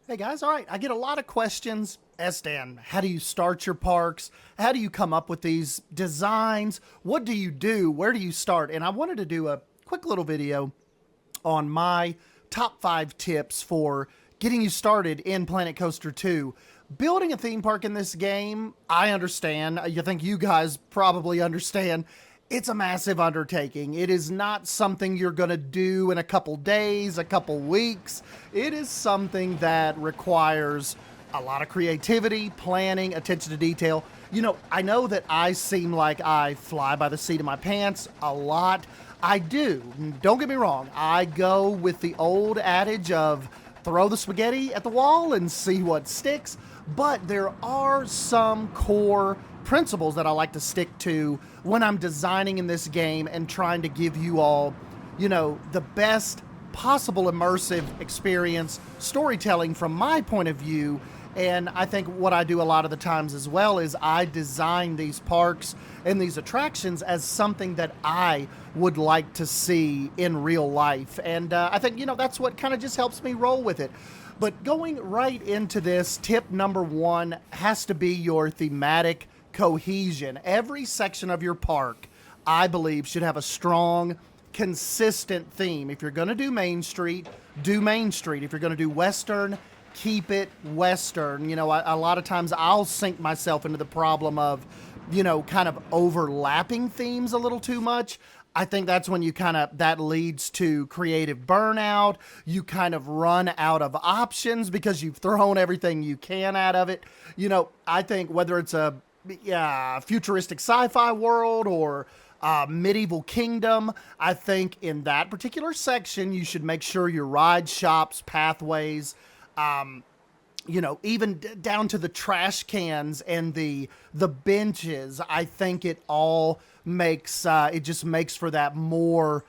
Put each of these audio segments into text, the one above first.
Hey guys, all right. I get a lot of questions. Stan, how do you start your parks? How do you come up with these designs? What do you do? Where do you start? And I wanted to do a quick little video on my top 5 tips for getting you started in Planet Coaster 2. Building a theme park in this game, I understand. You think you guys probably understand. It's a massive undertaking. It is not something you're going to do in a couple days, a couple weeks. It is something that requires a lot of creativity, planning, attention to detail. I know that I seem like I fly by the seat of my pants a lot. I do. Don't get me wrong. I go with the old adage of throw the spaghetti at the wall and see what sticks. But there are some core principles that I like to stick to when I'm designing in this game and trying to give you all, the best possible immersive experience storytelling from my point of view. And I think what I do a lot of the times as well is I design these parks and these attractions as something that I would like to see in real life. And I think, that's what kind of just helps me roll with it. But going right into this, tip number 1 has to be your thematic cohesion. Every section of your park, I believe, should have a strong, consistent theme. If you're going to do Main Street, do Main Street. If you're going to do Western, keep it Western. A lot of times I'll sink myself into the problem of, kind of overlapping themes a little too much. I think that's when that leads to creative burnout. You kind of run out of options because you've thrown everything you can out of it. I think whether it's a futuristic sci-fi world or medieval kingdom, I think in that particular section, you should make sure your ride shops, pathways, even down to the trash cans and the benches. I think it all makes it just makes for that more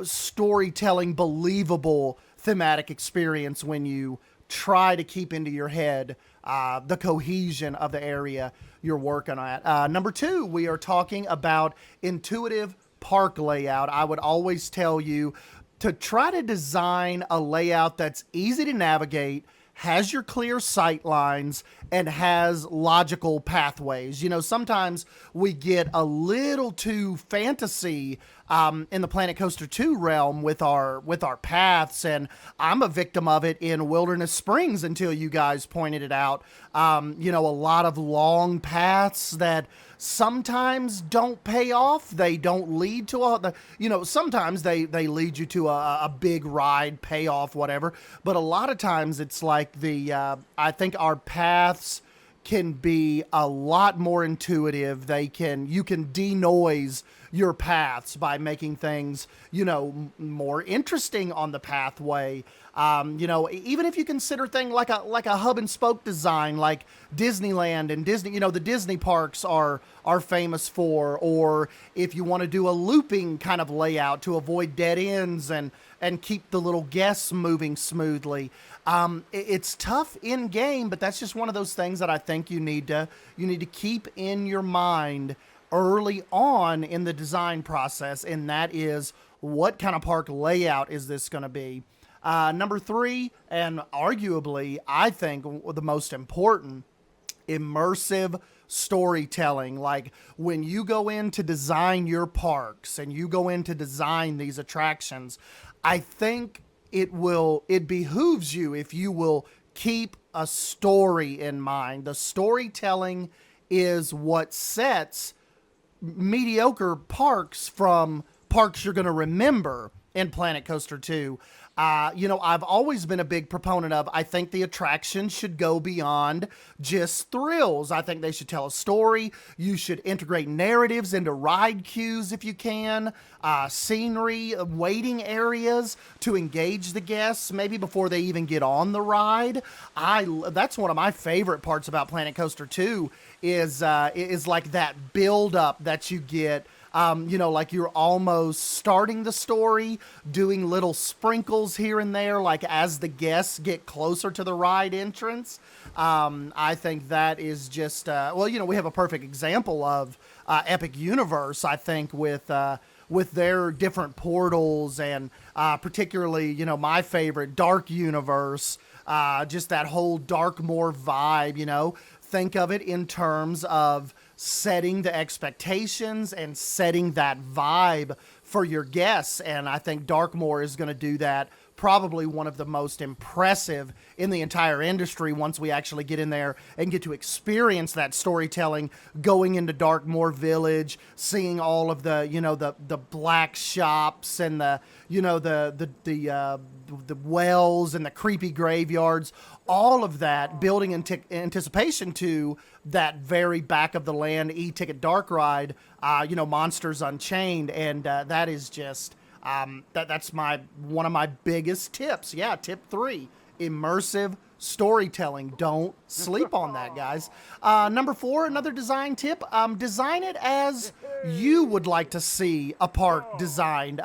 storytelling, believable thematic experience when you try to keep into your head the cohesion of the area you're working at. Number 2, we are talking about intuitive park layout. I would always tell you to try to design a layout that's easy to navigate, has your clear sight lines, and has logical pathways. Sometimes we get a little too fantasy in the Planet Coaster 2 realm with our paths, and I'm a victim of it in Wilderness Springs until you guys pointed it out. A lot of long paths that sometimes don't pay off. They don't lead to sometimes they lead you to a big ride, payoff, whatever. But a lot of times it's like I think our paths can be a lot more intuitive. You can denoise your paths by making things, more interesting on the pathway. Even if you consider things like a hub and spoke design, like Disneyland and Disney, the Disney parks are famous for, or if you want to do a looping kind of layout to avoid dead ends and keep the little guests moving smoothly. It's tough in game, but that's just one of those things that I think you need to keep in your mind early on in the design process, and that is what kind of park layout is this going to be. Number 3, and arguably, I think the most important, immersive storytelling. Like when you go in to design your parks and you go in to design these attractions, I think it behooves you if you will keep a story in mind. The storytelling is what sets mediocre parks from parks you're going to remember in Planet Coaster 2. I've always been a big proponent of, I think the attraction should go beyond just thrills. I think they should tell a story. You should integrate narratives into ride queues if you can, scenery, waiting areas to engage the guests, maybe before they even get on the ride. That's one of my favorite parts about Planet Coaster 2 is like that build up that you get. Like you're almost starting the story, doing little sprinkles here and there, like as the guests get closer to the ride entrance. I think that is just, we have a perfect example of Epic Universe, I think, with with their different portals and particularly, my favorite, Dark Universe, just that whole Darkmoor vibe, think of it in terms of setting the expectations and setting that vibe for your guests. And I think Darkmoor is going to do that, probably one of the most impressive in the entire industry once we actually get in there and get to experience that storytelling, going into Darkmoor Village, seeing all of the, the black shops and the, the wells and the creepy graveyards, all of that building in anticipation to that very back of the land e-ticket dark ride, Monsters Unchained. And that is just, that's one of my biggest tips. Yeah, tip 3, immersive storytelling. Don't sleep on that, guys. Number 4, another design tip. Design it as you would like to see a park designed.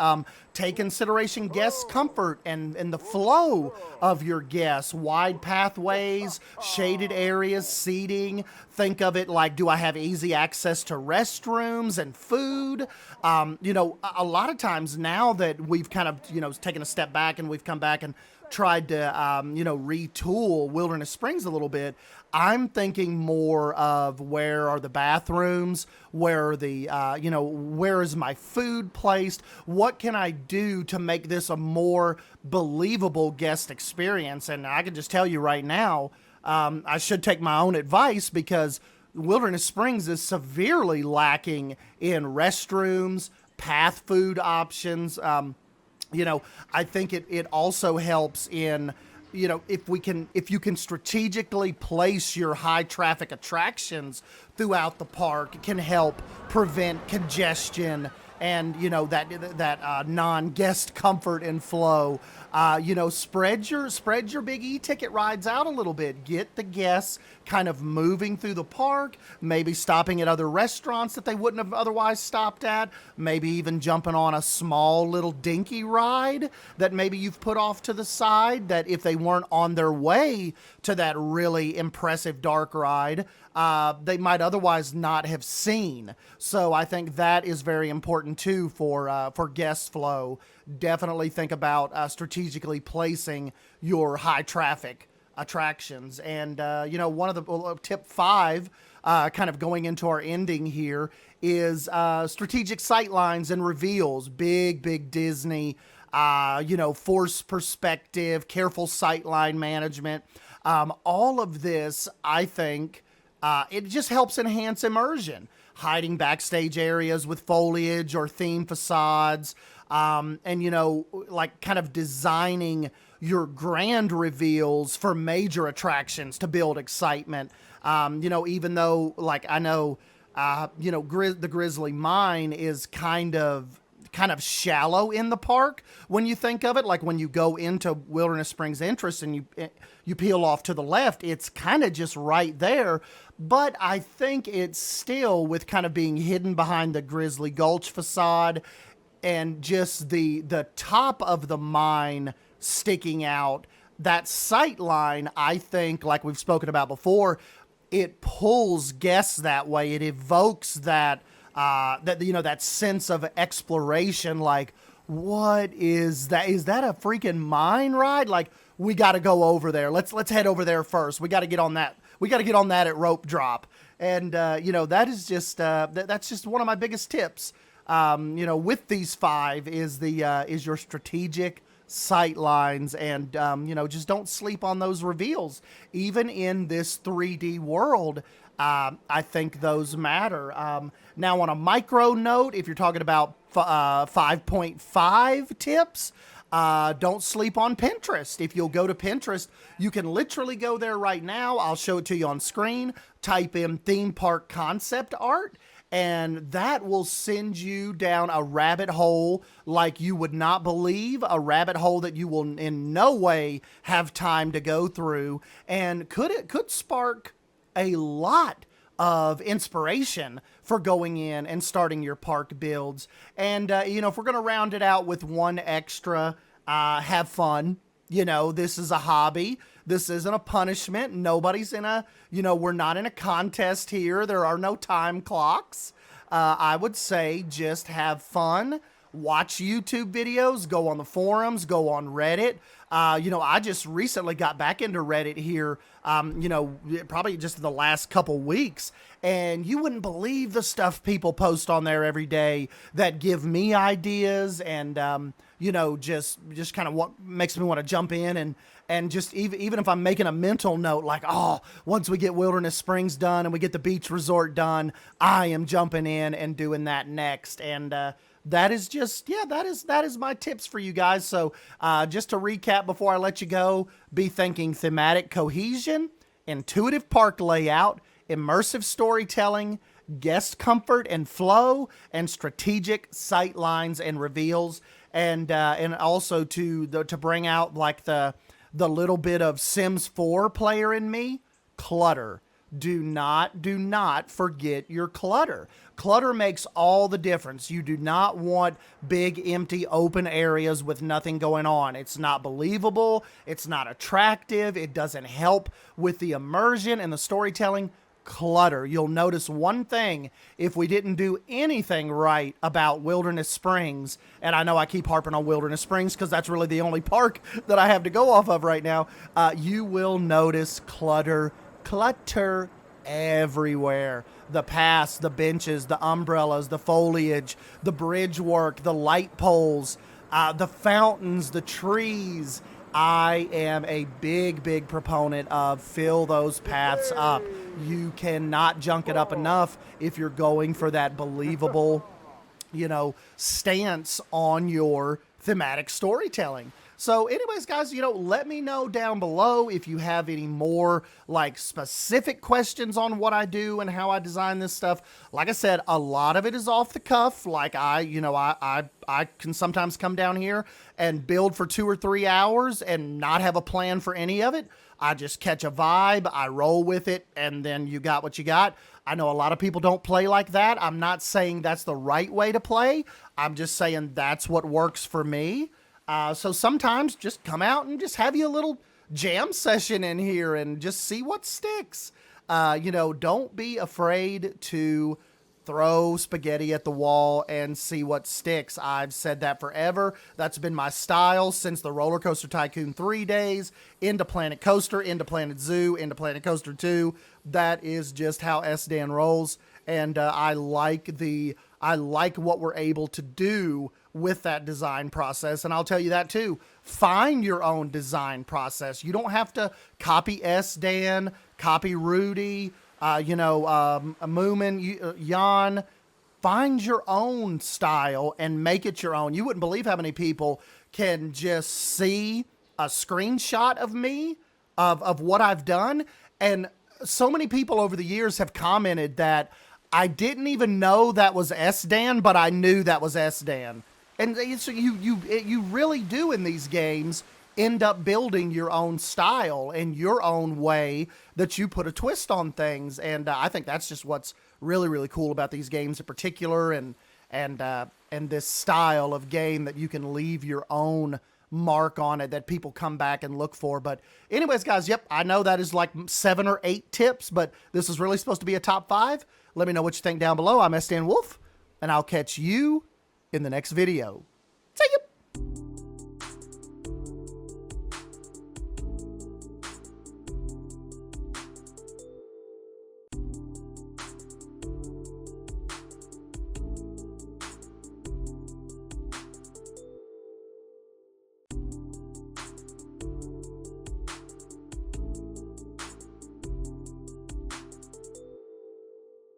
Take consideration guests' comfort and the flow of your guests. Wide pathways, shaded areas, seating. Think of it like, do I have easy access to restrooms and food? A lot of times now that we've kind of, taken a step back and we've come back and tried to, retool Wilderness Springs a little bit, I'm thinking more of where are the bathrooms, where are the, where is my food placed? What can I do to make this a more believable guest experience? And I can just tell you right now, I should take my own advice because Wilderness Springs is severely lacking in restrooms, path food options. I think it also helps in, if you can strategically place your high traffic attractions throughout the park, it can help prevent congestion and, that non-guest comfort and flow. Spread your big e-ticket rides out a little bit. Get the guests kind of moving through the park, maybe stopping at other restaurants that they wouldn't have otherwise stopped at, maybe even jumping on a small little dinky ride that maybe you've put off to the side that if they weren't on their way to that really impressive dark ride, they might otherwise not have seen. So I think that is very important too for guest flow. Definitely think about strategically placing your high traffic attractions. And, one of the tip 5, kind of going into our ending here, is strategic sightlines and reveals. Big Disney, force perspective, careful sightline management. All of this, I think, it just helps enhance immersion. Hiding backstage areas with foliage or theme facades, and, kind of designing your grand reveals for major attractions to build excitement. Even though, I know, the Grizzly Mine is kind of shallow in the park when you think of it. Like when you go into Wilderness Springs entrance and you peel off to the left, it's kind of just right there. But I think it's still, with kind of being hidden behind the Grizzly Gulch facade and just the top of the mine sticking out, that sight line, I think, like we've spoken about before, it pulls guests that way. It evokes that that sense of exploration. Like, what is that? Is that a freaking mine ride? Like, we got to go over there. Let's head over there first. We got to get on that. We got to get on that at rope drop. And that is just that's just one of my biggest tips. With these 5 is your strategic sight lines, and just don't sleep on those reveals. Even in this 3D world, I think those matter. Now, on a micro note, if you're talking about 5.5 tips, don't sleep on Pinterest. If you'll go to Pinterest, you can literally go there right now. I'll show it to you on screen. Type in theme park concept art, and that will send you down a rabbit hole like you would not believe, a rabbit hole that you will in no way have time to go through, and could spark a lot of inspiration for going in and starting your park builds. And, if we're going to round it out with one extra, have fun. This is a hobby. This isn't a punishment. Nobody's in we're not in a contest here. There are no time clocks. I would say just have fun, watch YouTube videos, go on the forums, go on Reddit. I just recently got back into Reddit here, probably just the last couple weeks, and you wouldn't believe the stuff people post on there every day that give me ideas and, just kind of what makes me want to jump in and just even if I'm making a mental note, like, oh, once we get Wilderness Springs done and we get the beach resort done, I am jumping in and doing that next. And, that is that is my tips for you guys. So just to recap before I let you go, be thinking thematic cohesion, intuitive park layout, immersive storytelling, guest comfort and flow, and strategic sight lines and reveals, and also to bring out like the little bit of Sims 4 player in me, clutter. Do not forget your clutter. Clutter makes all the difference. You do not want big, empty, open areas with nothing going on. It's not believable. It's not attractive. It doesn't help with the immersion and the storytelling. Clutter. You'll notice one thing if we didn't do anything right about Wilderness Springs, and I know I keep harping on Wilderness Springs because that's really the only park that I have to go off of right now, you will notice clutter everywhere. The paths, the benches, the umbrellas, the foliage, the bridge work, the light poles, the fountains, the trees. I am a big proponent of fill those paths up. You cannot junk it up enough if you're going for that believable, stance on your thematic storytelling. So anyways, guys, let me know down below if you have any more like specific questions on what I do and how I design this stuff. Like I said, a lot of it is off the cuff. Like I can sometimes come down here and build for 2 or 3 hours and not have a plan for any of it. I just catch a vibe, I roll with it, and then you got what you got. I know a lot of people don't play like that. I'm not saying that's the right way to play. I'm just saying that's what works for me. So sometimes just come out and just have you a little jam session in here and just see what sticks. Don't be afraid to throw spaghetti at the wall and see what sticks. I've said that forever. That's been my style since the Roller Coaster Tycoon 3 days, into Planet Coaster, into Planet Zoo, into Planet Coaster 2. That is just how SDan rolls. And I like what we're able to do with that design process. And I'll tell you that too. Find your own design process. You don't have to copy SDan, copy Rudy, Moomin, Jan. Find your own style and make it your own. You wouldn't believe how many people can just see a screenshot of me, of what I've done. And so many people over the years have commented that I didn't even know that was SDan, but I knew that was SDan. And so you really do in these games end up building your own style and your own way that you put a twist on things. And I think that's just what's really cool about these games in particular, and this style of game that you can leave your own mark on it that people come back and look for. But anyways, guys, yep, I know that is like 7 or 8 tips, but this is really supposed to be a top 5. Let me know what you think down below. I'm SDan Wolf, and I'll catch you in the next video.